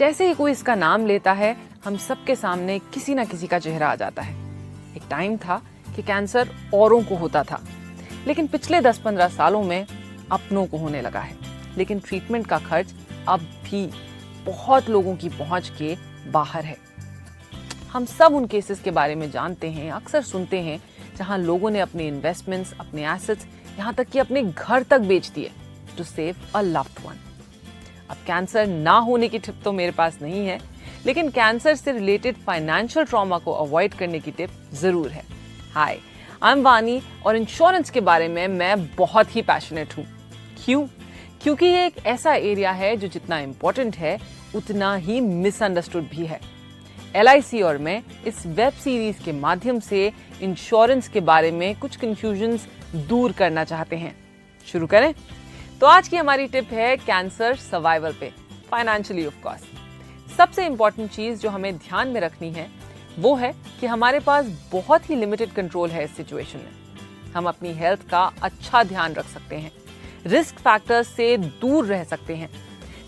जैसे ही कोई इसका नाम लेता है, हम सबके सामने किसी ना किसी का चेहरा आ जाता है। एक टाइम था कि कैंसर औरों को होता था, लेकिन पिछले 10-15 सालों में अपनों को होने लगा है। लेकिन ट्रीटमेंट का खर्च अब भी बहुत लोगों की पहुंच के बाहर है। हम सब उन केसेस के बारे में जानते हैं, अक्सर सुनते हैं, जहां लोगों ने अपने इन्वेस्टमेंट्स, अपने एसेट्स, यहाँ तक कि अपने घर तक बेच दिए to save a loved one. अब कैंसर ना होने की टिप तो मेरे पास नहीं है, लेकिन कैंसर से रिलेटेड फाइनेंशियल ट्रॉमा को अवॉइड करने की टिप जरूर है। हाय, आई एम वानी और इंश्योरेंस के बारे में मैं बहुत ही पैशनेट हूँ। क्यों? क्योंकि ये एक ऐसा एरिया है जो जितना इम्पोर्टेंट है उतना ही मिसअंडरस्टूड भी है। LIC और मैं इस वेब सीरीज के माध्यम से इंश्योरेंस के बारे में कुछ कंफ्यूजन्स दूर करना चाहते हैं। शुरू करें? तो आज की हमारी टिप है कैंसर सर्वाइवल पे, फाइनेंशियली ऑफ कोर्स। सबसे इंपॉर्टेंट चीज जो हमें ध्यान में रखनी है वो है कि हमारे पास बहुत ही लिमिटेड कंट्रोल है इस सिचुएशन में। हम अपनी हेल्थ का अच्छा ध्यान रख सकते हैं, रिस्क फैक्टर्स से दूर रह सकते हैं,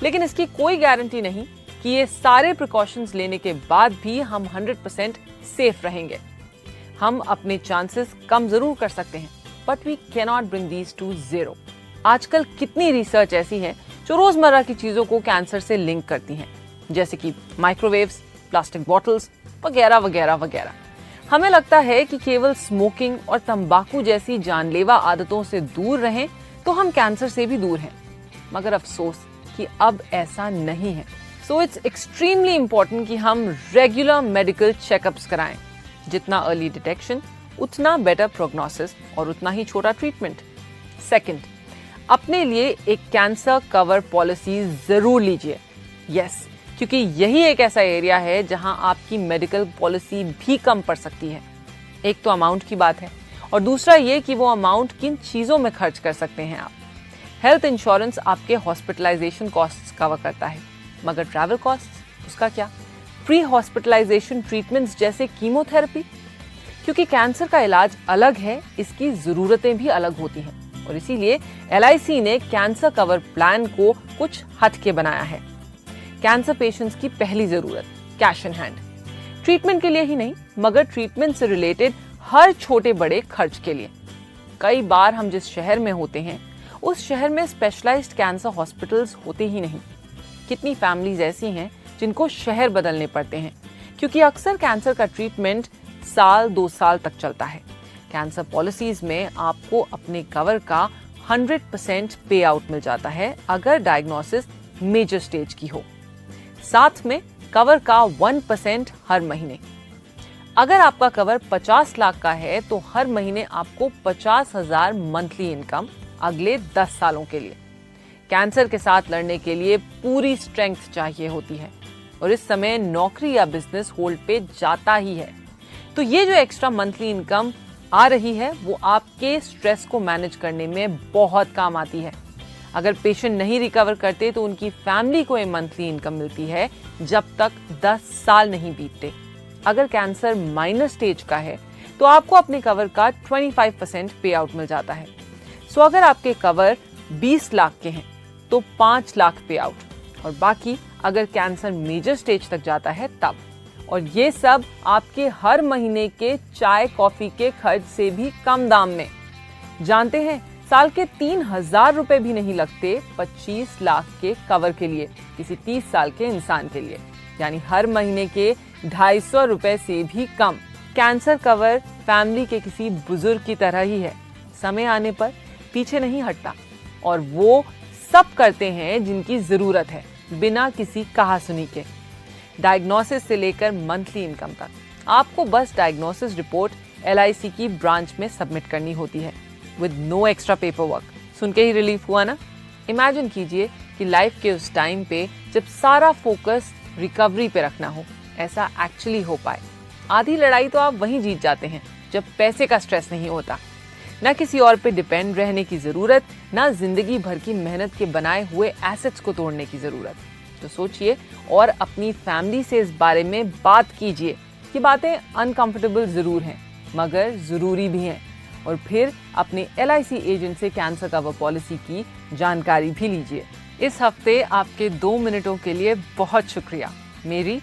लेकिन इसकी कोई गारंटी नहीं कि ये सारे प्रिकॉशंस लेने के बाद भी हम 100% सेफ रहेंगे। हम अपने चांसेस कम जरूर कर सकते हैं, but we can not bring these to zero. आजकल कितनी रिसर्च ऐसी है जो रोजमर्रा की चीजों को कैंसर से लिंक करती हैं, जैसे कि माइक्रोवेव्स, प्लास्टिक बॉटल्स वगैरह वगैरह वगैरह। हमें लगता है कि केवल स्मोकिंग और तंबाकू जैसी जानलेवा आदतों से दूर रहें तो हम कैंसर से भी दूर हैं, मगर अफसोस कि अब ऐसा नहीं है। सो इट्स एक्सट्रीमली इम्पोर्टेंट कि हम रेगुलर मेडिकल चेकअप्स कराएं। जितना अर्ली डिटेक्शन उतना बेटर प्रोग्नोसिस और उतना ही छोटा ट्रीटमेंट। सेकंड, अपने लिए एक कैंसर कवर पॉलिसी जरूर लीजिए। यस, क्योंकि यही एक ऐसा एरिया है जहां आपकी मेडिकल पॉलिसी भी कम पड़ सकती है। एक तो अमाउंट की बात है, और दूसरा ये कि वो अमाउंट किन चीजों में खर्च कर सकते हैं आप। हेल्थ इंश्योरेंस आपके हॉस्पिटलाइजेशन कॉस्ट्स कवर करता है, मगर ट्रैवल कॉस्ट्स, उसका क्या? प्री हॉस्पिटलाइजेशन ट्रीटमेंट्स जैसे कीमोथेरेपी। क्योंकि कैंसर का इलाज अलग है, इसकी जरूरतें भी अलग होती हैं, और इसीलिए LIC ने कैंसर कवर प्लान को कुछ हटके बनाया है। कैंसर पेशेंट्स की पहली जरूरत कैश इन हैंड, ट्रीटमेंट के लिए ही नहीं, मगर ट्रीटमेंट से रिलेटेड हर छोटे बड़े खर्च के लिए। कई बार हम जिस शहर में होते हैं उस शहर में स्पेशलाइज्ड कैंसर हॉस्पिटल्स होते ही नहीं। कितनी फैमिलीज ऐसी हैं जिनको शहर बदलने पड़ते हैं, क्योंकि अक्सर कैंसर का ट्रीटमेंट 1-2 साल तक चलता है। कैंसर पॉलिसीज में आपको अपने कवर का 100% पे आउट मिल जाता है अगर डायग्नोसिस मेजर स्टेज की हो। साथ में कवर का 1% हर महीने। अगर आपका कवर 50 लाख का है तो हर महीने आपको 50,000 मंथली इनकम अगले 10 सालों के लिए। कैंसर के साथ लड़ने के लिए पूरी स्ट्रेंथ चाहिए होती है, और इस समय नौकरी या बिजनेस होल्ड पे जाता ही है। तो ये जो एक्स्ट्रा मंथली इनकम आ रही है वो आपके स्ट्रेस को मैनेज करने में बहुत काम आती है। अगर पेशेंट नहीं रिकवर करते तो उनकी फैमिली को ये मंथली इनकम मिलती है जब तक 10 साल नहीं बीतते। अगर कैंसर माइनर स्टेज का है तो आपको अपने कवर का 25% पे आउट मिल जाता है। सो अगर आपके कवर 20 लाख के हैं तो 5 लाख पे आउट, और बाकी अगर कैंसर मेजर स्टेज तक जाता है तब। और ये सब आपके हर महीने के चाय कॉफी के खर्च से भी कम दाम में। जानते हैं, साल के 3,000 रुपए भी नहीं लगते 25 लाख के कवर के लिए, किसी 30 साल के इंसान के लिए, यानी हर महीने के 250 रुपए से भी कम। कैंसर कवर फैमिली के किसी बुजुर्ग की तरह ही है, समय आने पर पीछे नहीं हटता, और वो सब करते हैं जिनकी जरूरत है, बिना किसी कहासुनी के। डायग्नोसिस से लेकर मंथली इनकम तक आपको बस डायग्नोसिस रिपोर्ट LIC की ब्रांच में सबमिट करनी होती है with no extra paper work. सुन के ही रिलीफ हुआ ना? इमेजिन कीजिए कि लाइफ के उस टाइम पे जब सारा फोकस रिकवरी पे रखना हो, ऐसा एक्चुअली हो पाए। आधी लड़ाई तो आप वहीं जीत जाते हैं जब पैसे का स्ट्रेस नहीं होता, ना किसी और पे डिपेंड रहने की जरूरत, ना जिंदगी भर की मेहनत के बनाए हुए एसेट्स को तोड़ने की जरूरत। तो सोचिए और अपनी फैमिली से इस बारे में बात कीजिए कि बातें अनकंफर्टेबल जरूर हैं, मगर जरूरी भी हैं। और फिर अपने LIC एजेंट से कैंसर कवर पॉलिसी की जानकारी भी लीजिए। इस हफ्ते आपके 2 मिनटों के लिए बहुत शुक्रिया। मेरी